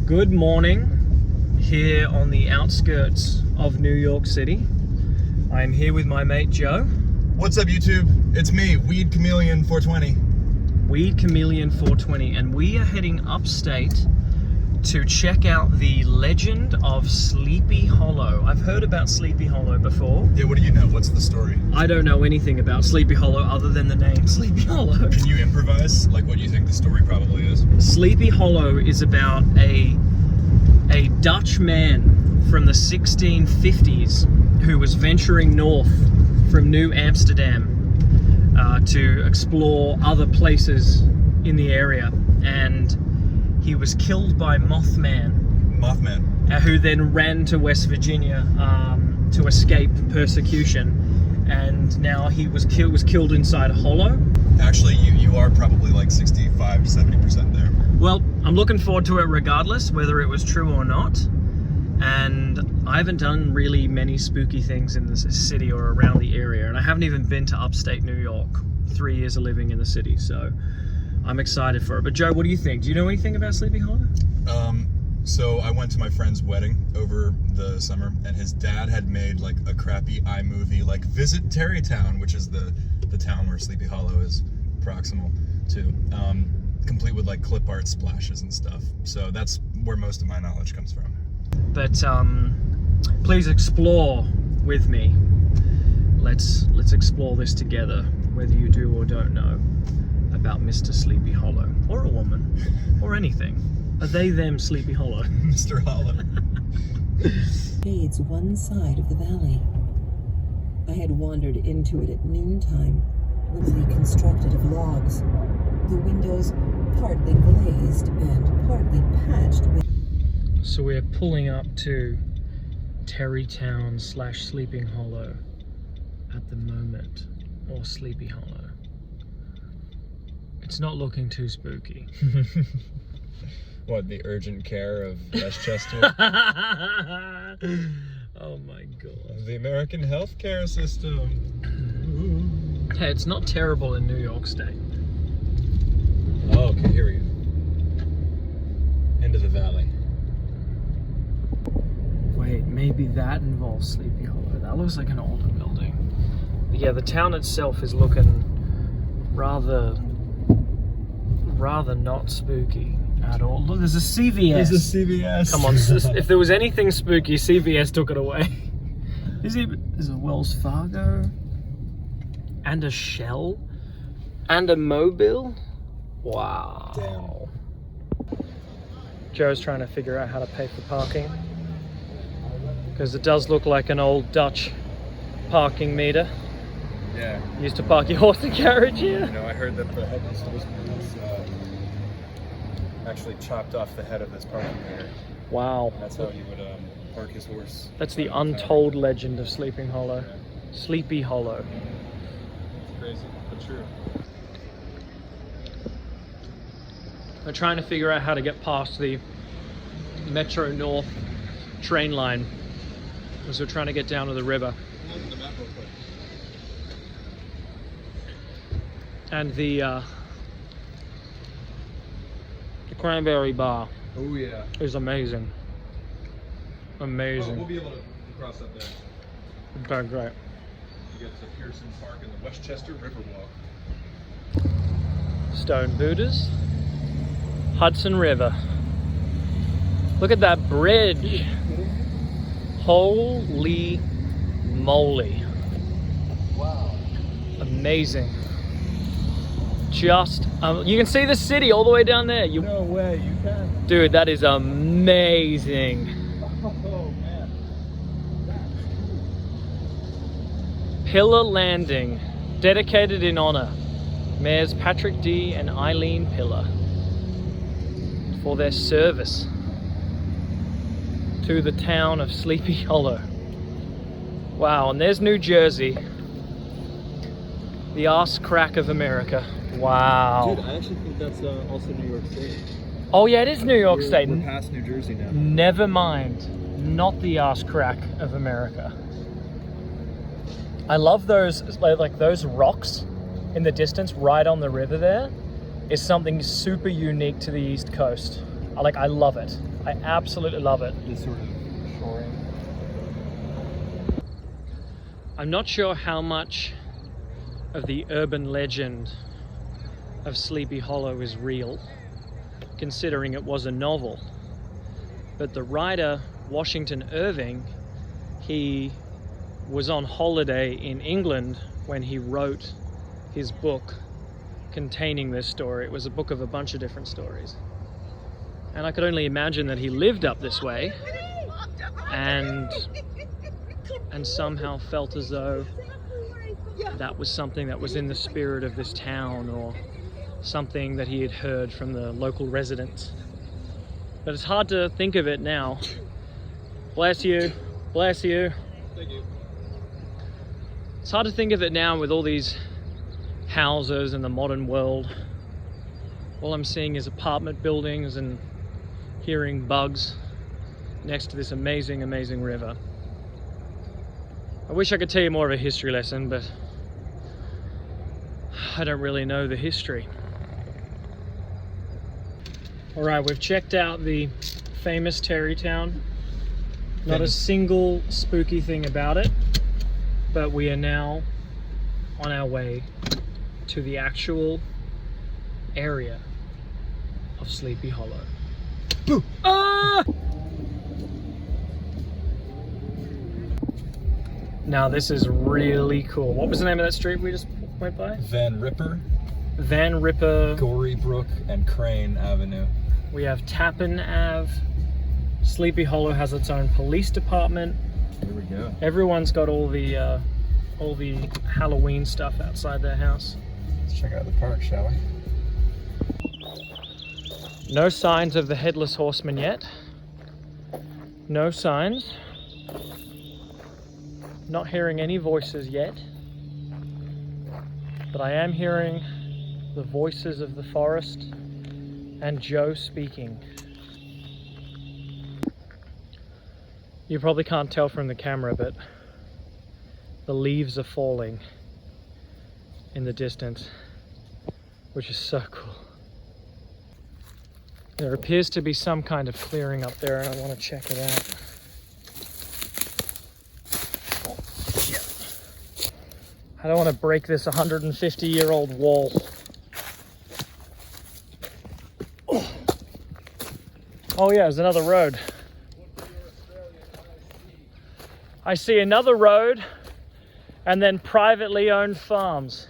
Good morning here on the outskirts of New York City. I'm here with my mate Joe. What's up, YouTube? It's me, Weed Chameleon 420. Weed Chameleon 420, and we are heading upstate to check out the legend of Sleepy Hollow. I've heard about Sleepy Hollow before. Yeah, what do you know? What's the story? I don't know anything about Sleepy Hollow other than the name Sleepy Hollow. Can you improvise? Like, what do you think the story probably is? Sleepy Hollow is about a Dutch man from the 1650s who was venturing north from New Amsterdam to explore other places in the area, and he was killed by Mothman, who then ran to West Virginia to escape persecution, and now he was killed inside a hollow. Actually, you are probably like 65 to 70% there. Well, I'm looking forward to it regardless, whether it was true or not. And I haven't done really many spooky things in the city or around the area, and I haven't even been to upstate New York. 3 years of living in the city, so I'm excited for it. But Joe, what do you think? Do you know anything about Sleepy Hollow? So I went to my friend's wedding over the summer, and his dad had made like a crappy iMovie, like Visit Terrytown, which is the town where Sleepy Hollow is proximal to, complete with like clip art splashes and stuff. So that's where most of my knowledge comes from. But please explore with me. Let's explore this together, whether you do or don't know about Mr. Sleepy Hollow, or a woman, or anything. A they, them Sleepy Hollow. Mr. Hollow. Shades one side of the valley. I had wandered into it at noontime, loosely constructed of logs, the windows partly glazed and partly patched with... So we're pulling up to Terrytown / Sleeping Hollow at the moment, or Sleepy Hollow. It's not looking too spooky. What, the urgent care of Westchester? Oh my god. The American healthcare system. Hey, it's not terrible in New York State. Oh, okay, here we go. Into the valley. Wait, maybe that involves Sleepy Hollow. That looks like an older building. But yeah, the town itself is looking rather not spooky at all. Look, there's a CVS. There's a CVS. Come on, if there was anything spooky, CVS took it away. There's a Wells Fargo, and a Shell, and a Mobile. Wow. Damn. Joe's trying to figure out how to pay for parking, because it does look like an old Dutch parking meter. Yeah. You used to park your horse and carriage here. You know, I heard that the headless horseman actually chopped off the head of this parking meter. Wow. That's how he would park his horse. That's the untold legend of Sleeping Hollow. Yeah. Sleepy Hollow. It's crazy, but true. We're trying to figure out how to get past the Metro North train line, as we're trying to get down to the river. Look at the map real quick. And the cranberry bar Oh yeah. is amazing. Amazing. We'll be able to cross up there. Okay, great. You get to Pearson Park and the Westchester Riverwalk. Stone Buddhas, Hudson River. Look at that bridge. Holy moly. Wow. Amazing. Just, you can see the city all the way down there. No way, you can. Dude, that is amazing. Oh man. Pillar Landing, dedicated in honor, Mayors Patrick D. and Eileen Pillar, for their service to the town of Sleepy Hollow. Wow, and there's New Jersey, the arse crack of America. Wow. Dude, I actually think that's also New York State. Oh yeah, it is New York State. We're past New Jersey now. Never mind, not the arse crack of America. I love those, like those rocks in the distance right on the river there is something super unique to the East Coast. I love it. I absolutely love it. This sort of shoring. I'm not sure how much of the urban legend of Sleepy Hollow is real, considering it was a novel. But the writer, Washington Irving, he was on holiday in England when he wrote his book containing this story. It was a book of a bunch of different stories. And I could only imagine that he lived up this way and somehow felt as though that was something that was in the spirit of this town, or something that he had heard from the local residents. But it's hard to think of it now. Bless you. Bless you. Thank you. It's hard to think of it now with all these houses in the modern world. All I'm seeing is apartment buildings and hearing bugs next to this amazing, amazing river. I wish I could tell you more of a history lesson, but I don't really know the history. All right, we've checked out the famous Terrytown. Not a single spooky thing about it, but we are now on our way to the actual area of Sleepy Hollow. Boo! Ah! Now this is really cool. What was the name of that street we just went by? Van Ripper, Van Ripper. Gorybrook, and Crane Avenue. We have Tappan Ave. Sleepy Hollow has its own police department. Here we go. Everyone's got all the Halloween stuff outside their house. Let's check out the park, shall we? No signs of the Headless Horseman yet. No signs. Not hearing any voices yet. But I am hearing the voices of the forest and Joe speaking. You probably can't tell from the camera, but the leaves are falling in the distance, which is so cool. There appears to be some kind of clearing up there, and I want to check it out. Oh, shit. I don't want to break this 150-year-old wall. Oh yeah, there's another road. I see another road and then privately owned farms.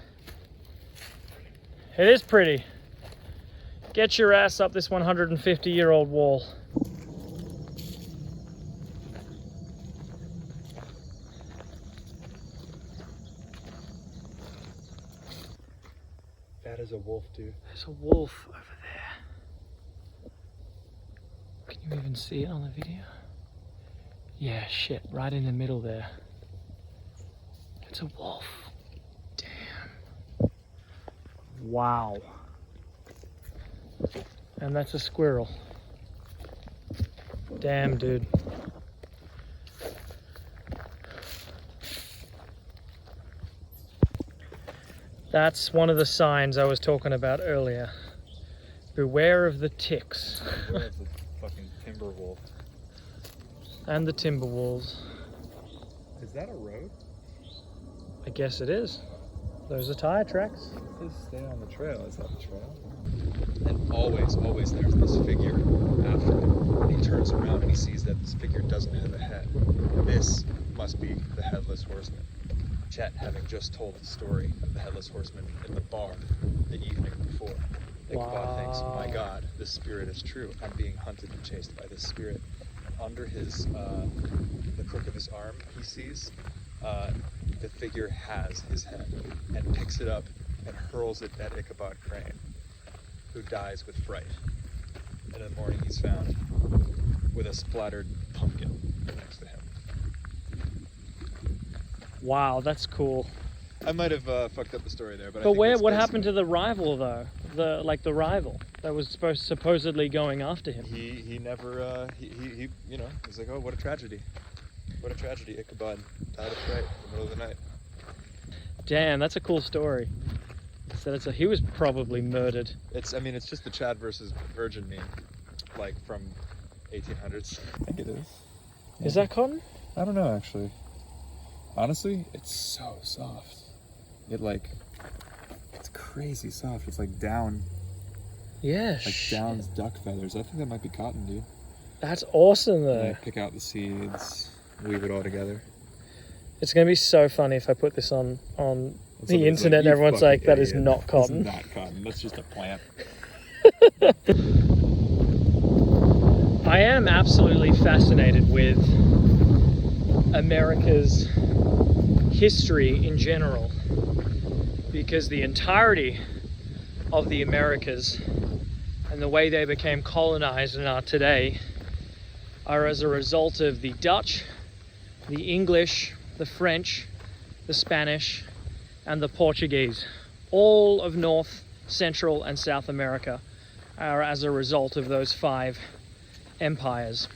It is pretty. Get your ass up this 150-year-old wall. That is a wolf, dude. There's a wolf over there. Can you even see it on the video? Yeah, shit, right in the middle there. It's a wolf. Damn. Wow. And that's a squirrel. Damn, dude. That's one of the signs I was talking about earlier. Beware of the ticks. Beware of the fucking timber wolf. And the timber wolves. Is that a road? I guess it is. Those are tire tracks. It says stay on the trail. Is that the trail? And always there's this figure after he turns around and he sees that this figure doesn't have a head. This must be the Headless Horseman. Chet having just told the story of the Headless Horseman in the bar the evening before. Ichabod thinks, my God, this spirit is true. I'm being hunted and chased by this spirit. Under his, the crook of his arm, he sees the figure has his head and picks it up and hurls it at Ichabod Crane, who dies with fright. And in the morning he's found with a splattered pumpkin next to him. Wow, that's cool. I might have fucked up the story there, but But what happened to the rival though? The rival that was supposedly going after him. He never he you know, he's like, oh, what a tragedy. What a tragedy. Ichabod died of fright in the middle of the night. Damn, that's a cool story. So he was probably murdered. It's just the Chad versus Virgin meme. like from 1800s. I think it is. Is that cotton? I don't know actually. Honestly, it's so soft. It's crazy soft. It's like down. Yeah. Like down's duck feathers. I think that might be cotton, dude. That's awesome though. Like, pick out the seeds, weave it all together. It's gonna be so funny if I put this on the internet and everyone's "You like, that fucking is idiot. not cotton. This is not cotton. That's just a plant. I am absolutely fascinated with America's history in general, because the entirety of the Americas and the way they became colonized and are today are as a result of the Dutch, the English, the French, the Spanish, and the Portuguese. All of North, Central, and South America are as a result of those 5 empires.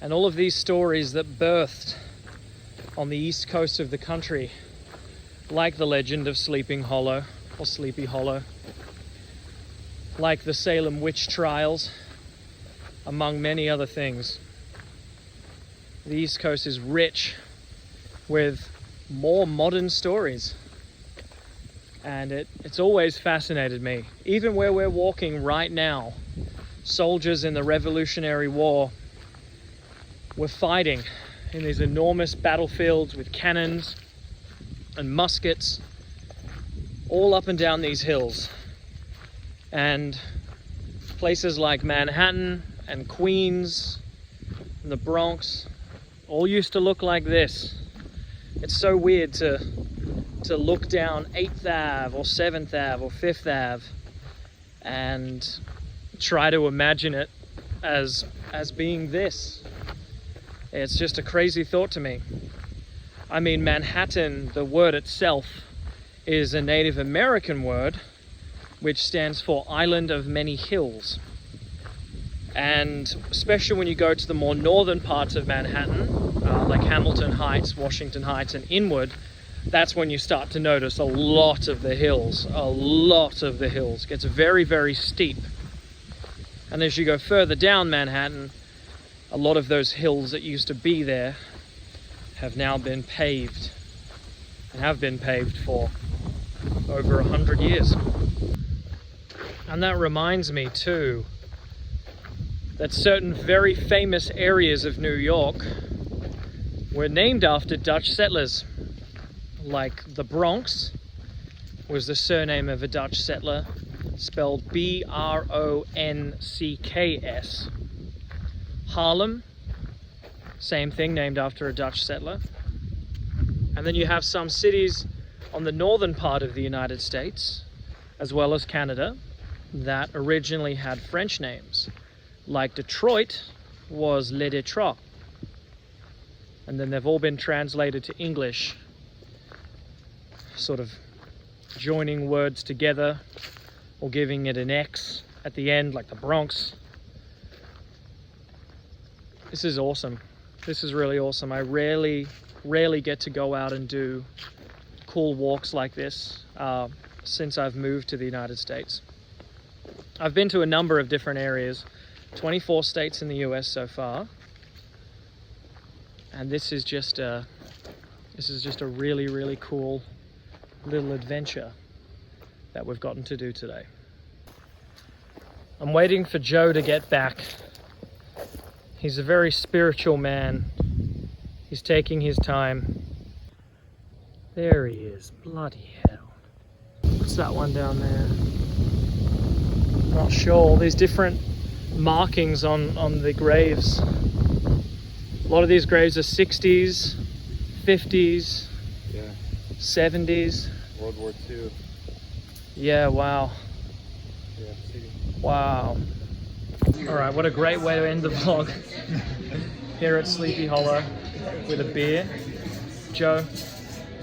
And all of these stories that birthed on the east coast of the country, like the legend of Sleeping Hollow or Sleepy Hollow, like the Salem witch trials, among many other things. The East Coast is rich with more modern stories, and it's always fascinated me. Even where we're walking right now, soldiers in the Revolutionary War were fighting in these enormous battlefields with cannons and muskets all up and down these hills. And places like Manhattan and Queens and the Bronx all used to look like this. It's so weird to look down 8th Ave or 7th Ave or 5th Ave and try to imagine it as being this. It's just a crazy thought to me. I mean, Manhattan, the word itself, is a Native American word which stands for Island of Many Hills. And especially when you go to the more northern parts of Manhattan, like Hamilton Heights, Washington Heights, and inward, that's when you start to notice a lot of the hills. A lot of the hills. It gets very, very steep. And as you go further down Manhattan, a lot of those hills that used to be there have now been paved, and have been paved for over 100 years. And that reminds me too that certain very famous areas of New York were named after Dutch settlers. Like the Bronx was the surname of a Dutch settler, spelled B-R-O-N-C-K-S. Harlem, same thing, named after a Dutch settler. And then you have some cities on the northern part of the United States, as well as Canada, that originally had French names. Like Detroit was Le Detroit. And then they've all been translated to English, sort of joining words together or giving it an X at the end, like the Bronx. This is awesome. This is really awesome. I rarely get to go out and do cool walks like this since I've moved to the United States. I've been to a number of different areas, 24 states in the US so far, and this is just a really, really cool little adventure that we've gotten to do today. I'm waiting for Joe to get back. He's a very spiritual man. He's taking his time. There he is. Bloody hell. What's that one down there? Not sure. All these different markings on the graves. A lot of these graves are 60s, 50s, Yeah. 70s. World War II. Yeah, wow. Yeah. See. Wow. Alright, what a great way to end the vlog. Here at Sleepy Hollow with a beer. Joe,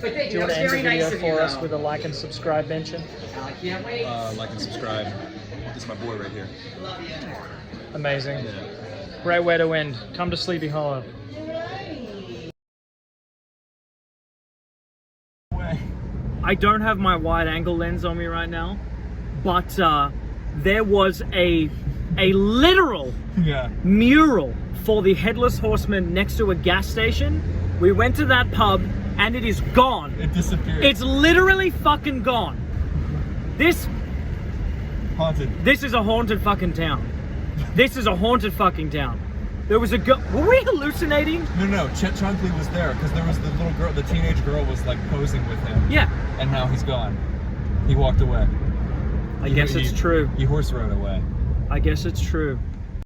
do you want to end the video for us with a like and subscribe mention? Like and subscribe. This is my boy right here. Amazing. Great way to end. Come to Sleepy Hollow. I don't have my wide angle lens on me right now, but there was a a literal Yeah. mural for the Headless Horseman next to a gas station. We went to that pub and it is gone. It disappeared. It's literally fucking gone. This haunted. is a haunted fucking town. This is a haunted fucking town. There was a girl. Were we hallucinating? No. Chet Chunkley was there because there was the little girl, the teenage girl was like posing with him. Yeah. And now he's gone. He walked away. I guess it's true. He horse rode away. I guess it's true.